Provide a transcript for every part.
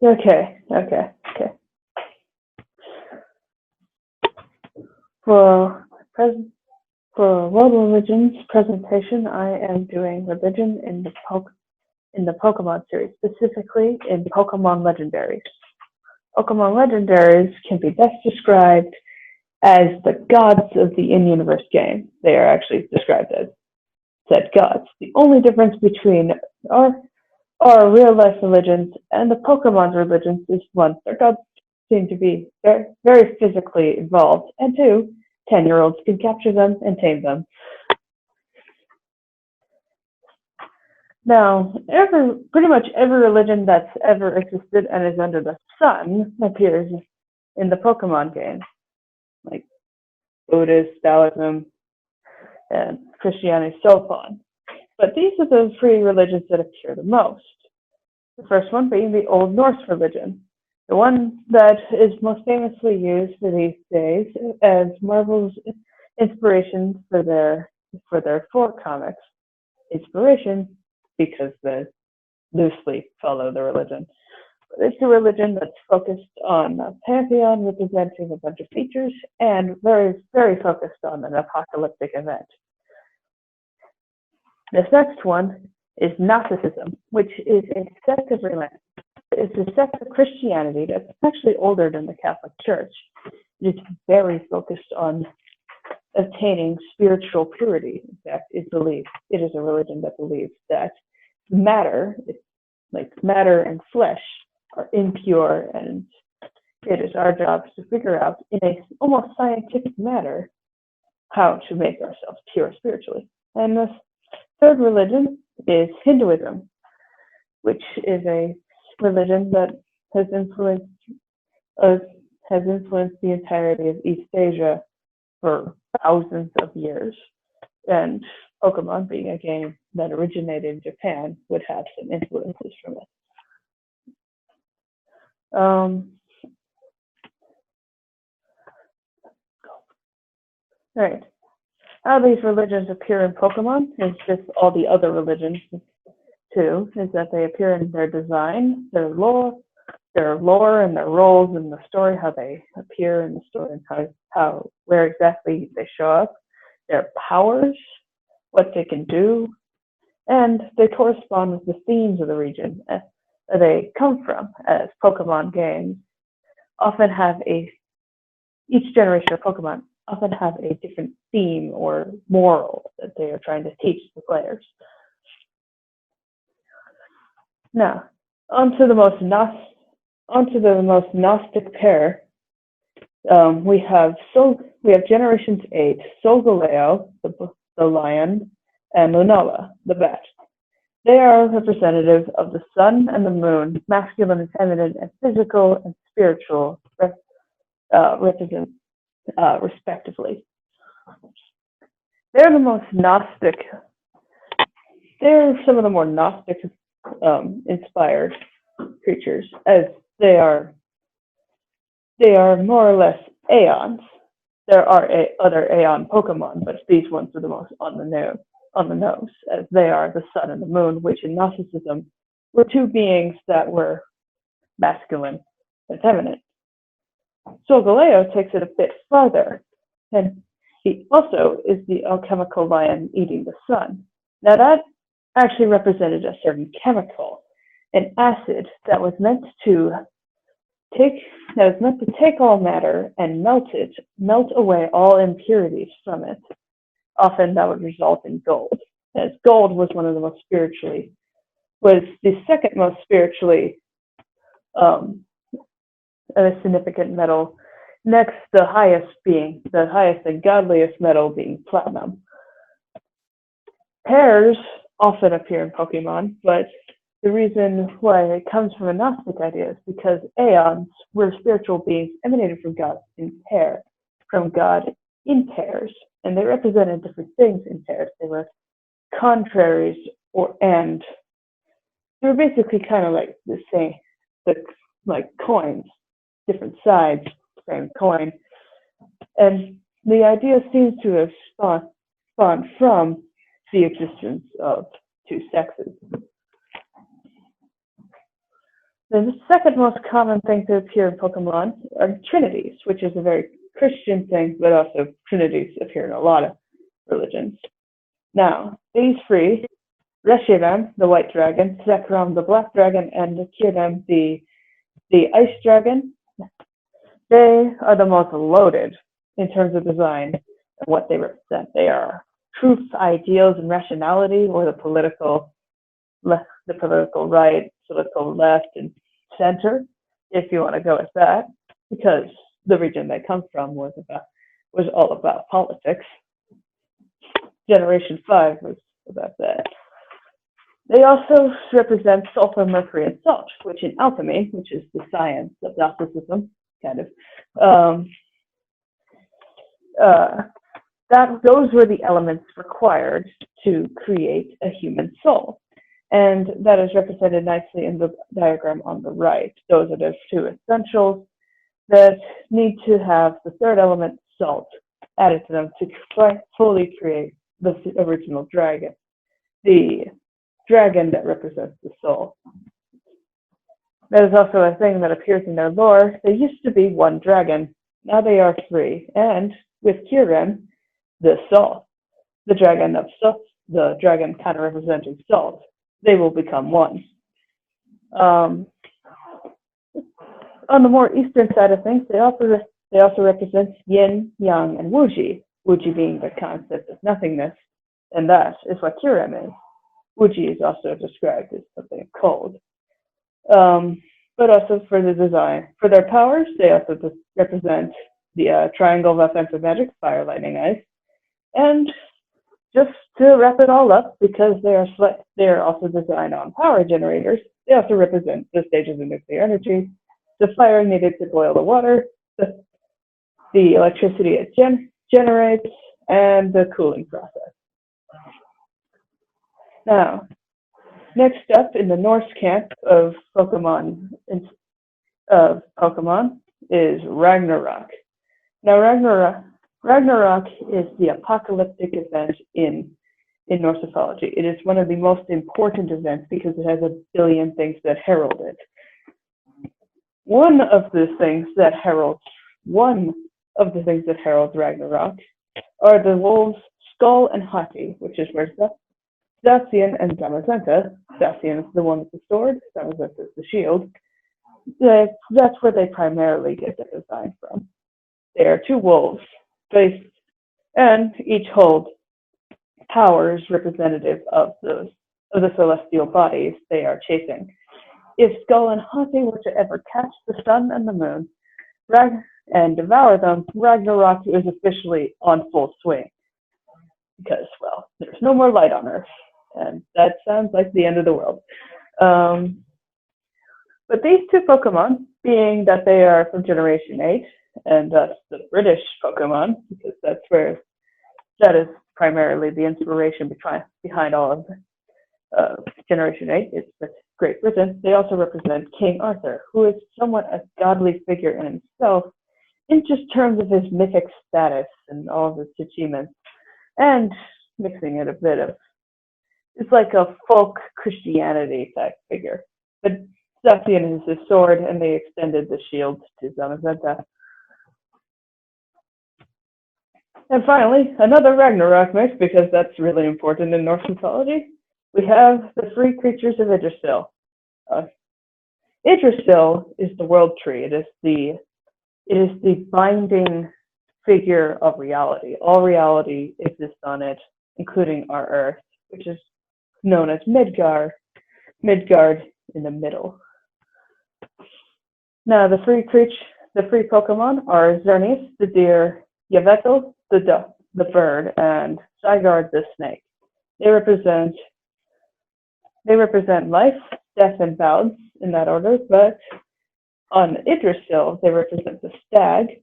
Okay. For present for World Religion's presentation, I am doing religion in the Pokemon series, specifically in Pokemon Legendaries. Pokemon Legendaries can be best described as the gods of the in-universe game. They are actually described as said gods. The only difference between our real-life religions and the Pokemon's religions is one, their gods seem to be very physically involved, and two, 10-year-olds can capture them and tame them. Now, pretty much every religion that's ever existed and is under the sun appears in the Pokemon game, like Buddhist, Taoism, and Christianity, so on. But these are the three religions that appear the most. The first one being the Old Norse religion, the one that is most famously used for these days as Marvel's inspiration for their four comics. Inspiration because they loosely follow the religion. But it's a religion that's focused on a pantheon representing a bunch of features and very, very focused on an apocalyptic event. This next one is Gnosticism, which is a sect of religion. It's a sect of Christianity that's actually older than the Catholic Church. It's very focused on attaining spiritual purity. In fact, it is a religion that believes that matter, like matter and flesh, are impure, and it is our job to figure out in a almost scientific manner how to make ourselves pure spiritually. And the third religion is Hinduism, which is a religion that has influenced the entirety of East Asia for thousands of years. And Pokemon, being a game that originated in Japan, would have some influences from it. Right. How these religions appear in Pokemon is just all the other religions too, is that they appear in their design, their lore and their roles in the story, how they appear in the story and where exactly they show up, their powers, what they can do, and they correspond with the themes of the region that they come from, as Pokemon games often have each generation of Pokemon often have a different theme or moral that they are trying to teach the players. Now, onto the most Gnostic pair. We have Generations 8, Solgaleo, the lion, and Lunala, the bat. They are representative of the sun and the moon, masculine and feminine, and physical and spiritual, respectively. They're the most Gnostic. They're some of the more Gnostic inspired creatures, as they are more or less Aeons. There are other Aeon Pokemon, but these ones are the most on the nose, as they are the sun and the moon, which in Gnosticism were two beings that were masculine and feminine. Solgaleo takes it a bit further, and he also is the alchemical lion eating the sun. Now that actually represented a certain chemical, an acid that was meant to take all matter and melt away all impurities from it. Often that would result in gold, as gold was the second most spiritually a significant metal. Next, the highest and godliest metal being platinum. Pairs often appear in Pokemon, but the reason why it comes from a Gnostic idea is because Aeons were spiritual beings emanated from God in pairs, and they represented different things in pairs. They were contraries, and they were basically kind of like the same, like coins, different sides, same coin. And the idea seems to have spawned from the existence of two sexes. Then the second most common thing to appear in Pokemon are trinities, which is a very Christian thing, but also trinities appear in a lot of religions. Now, these three, Reshiram, the white dragon, Zekrom, the black dragon, and Kiram, the ice dragon, they are the most loaded in terms of design and what they represent. They are truth, ideals, and rationality, or the political right, political left, and center, if you want to go with that, because the region they come from was all about politics. Generation 5 was about that. They also represent sulfur, mercury, and salt, which in alchemy, which is the science of Gnosticism, kind of, those were the elements required to create a human soul. And that is represented nicely in the diagram on the right. Those are the two essentials that need to have the third element, salt, added to them to fully create the original dragon, the dragon that represents the soul. That is also a thing that appears in their lore. There used to be one dragon. Now they are three. And with Kirin, the salt, the dragon of salt, the dragon kind of representing salt, they will become one. On the more eastern side of things, they also represent yin, yang, and wuji. Wuji being the concept of nothingness, and that is what Kirin is. Wuji is also described as something cold. But also for the design. For their powers, they also represent the triangle of offensive magic, fire, lightning, ice. And just to wrap it all up, because they are also designed on power generators, they also represent the stages of nuclear energy, the fire needed to boil the water, the electricity it generates, and the cooling process. Now, next up in the Norse camp of Pokemon is Ragnarok. Now, Ragnarok is the apocalyptic event in Norse mythology. It is one of the most important events because it has a billion things that herald it. One of the things that heralds Ragnarok are the wolves Skull and Hati, which is where Zacian and Zamazenta. Zacian is the one with the sword, Zamazenta is the shield. That's where they primarily get their design from. They are two wolves, and each hold powers representative of the celestial bodies they are chasing. If Skull and Hati were to ever catch the sun and the moon and devour them, Ragnarok is officially on full swing. Because, well, there's no more light on Earth, and that sounds like the end of the world. But these two Pokemon, being that they are from Generation 8, and thus the British Pokemon, because that is primarily the inspiration behind all of Generation 8, it's Great Britain. They also represent King Arthur, who is somewhat a godly figure in himself, in just terms of his mythic status and all of his achievements, and mixing it a bit of, it's like a folk Christianity type figure. But Zacian is his sword, and they extended the shield to Zamazenta. And finally, another Ragnarok mix, because that's really important in Norse mythology. We have the three creatures of Yggdrasil. Yggdrasil is the world tree. It is the binding figure of reality. All reality exists on it, including our Earth, which is known as Midgard in the middle. Now, the three Pokemon are Xerneas, the deer, Yveltal, the bird, and Zygarde, the snake. They represent life, death, and balance in that order, but on Yggdrasil, they represent the stag.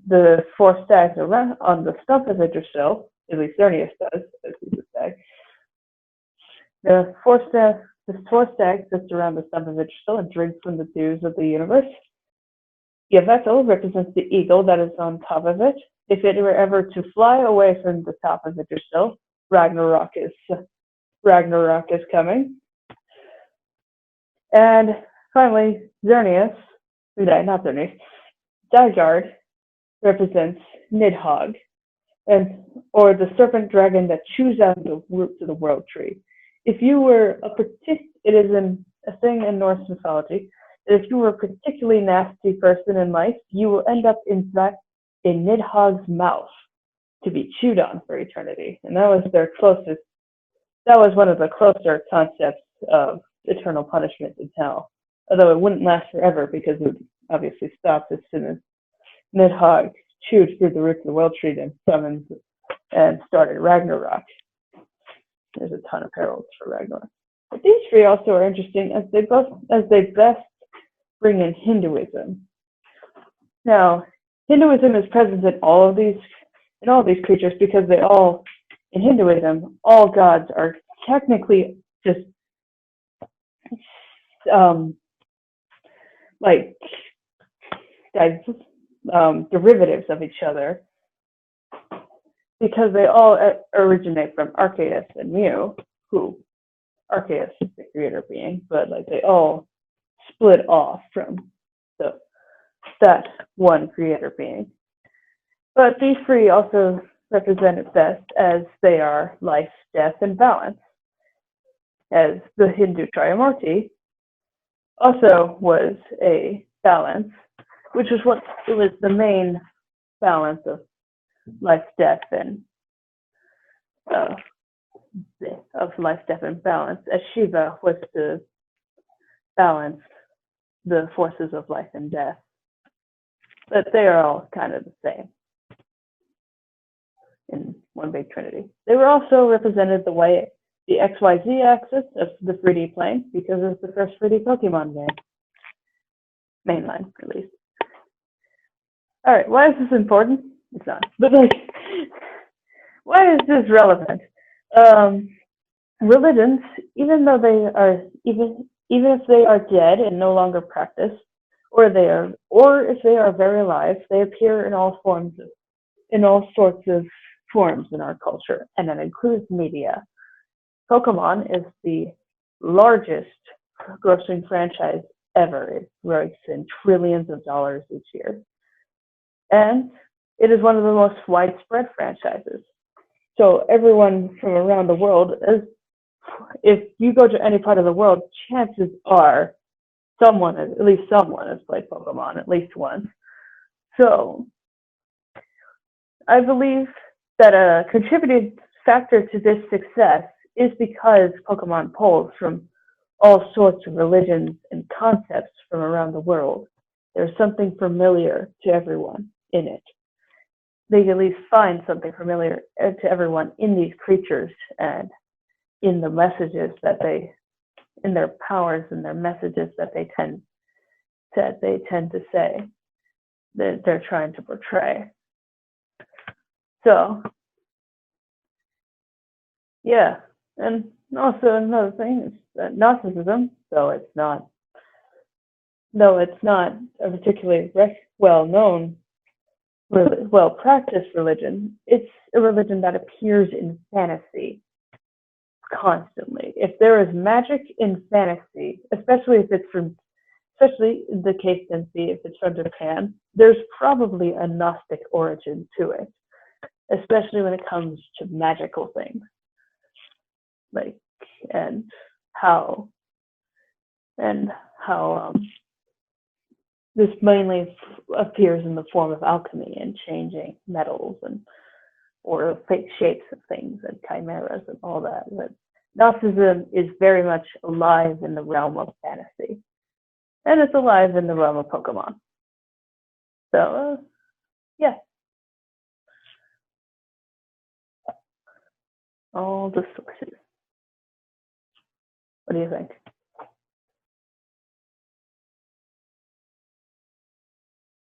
The four stags are on the stump of Yggdrasil, at least Xerneas does, as he's a stag. The four stags sits around the stump of Yggdrasil and drinks from the dews of the universe. Yveltal represents the eagle that is on top of it. If it were ever to fly away from the top of Yggdrasil, Ragnarok is coming. And Finally, Xerneas, not Xerneas, Dygard represents Nidhogg, or the serpent dragon that chews out the roots of the world tree. If you were it is a thing in Norse mythology, that if you were a particularly nasty person in life, you will end up in Nidhogg's mouth to be chewed on for eternity. And that was one of the closer concepts of eternal punishment in hell. Although it wouldn't last forever because it would obviously stop as soon as Nidhogg chewed through the roots of the world tree and summoned and started Ragnarok. There's a ton of parallels for Ragnarok. But these three also are interesting as they best bring in Hinduism. Now, Hinduism is present in all of these creatures because in Hinduism, all gods are technically just derivatives of each other, because they all originate from Arceus and Mu, who Arceus is the creator being, but they all split off from that one creator being. But these three also represent it best as they are life, death, and balance, as the Hindu Trimurti also was a balance, which was the main balance of life, death, and balance, as Shiva was to balance the forces of life and death. But they are all kind of the same in one big trinity. They were also represented the XYZ axis of the 3D plane because it's the first 3D Pokemon game. Mainline, at least. All right, why is this important? It's not. But why is this relevant? Religions, even if they are dead and no longer practiced, or if they are very alive, they appear in all sorts of forms in our culture, and that includes media. Pokemon is the largest grossing franchise ever. It rakes in trillions of dollars each year. And it is one of the most widespread franchises. So everyone from around the world, if you go to any part of the world, chances are at least someone has played Pokemon at least once. So I believe that a contributing factor to this success is because Pokemon pulls from all sorts of religions and concepts from around the world. There's something familiar to everyone in it. They at least find something familiar to everyone in these creatures and in the messages in their powers and their messages that they tend to say that they're trying to portray. So, yeah. And also another thing is that Gnosticism, though it's not a particularly well-known, well-practiced religion, it's a religion that appears in fantasy constantly. If there is magic in fantasy, especially in the case Sensi, if it's from Japan, there's probably a Gnostic origin to it, especially when it comes to magical things. And how this mainly appears in the form of alchemy and changing metals or fake shapes of things and chimeras and all that. But Gnosticism is very much alive in the realm of fantasy, and it's alive in the realm of Pokemon. So, yeah. All the sources. What do you think?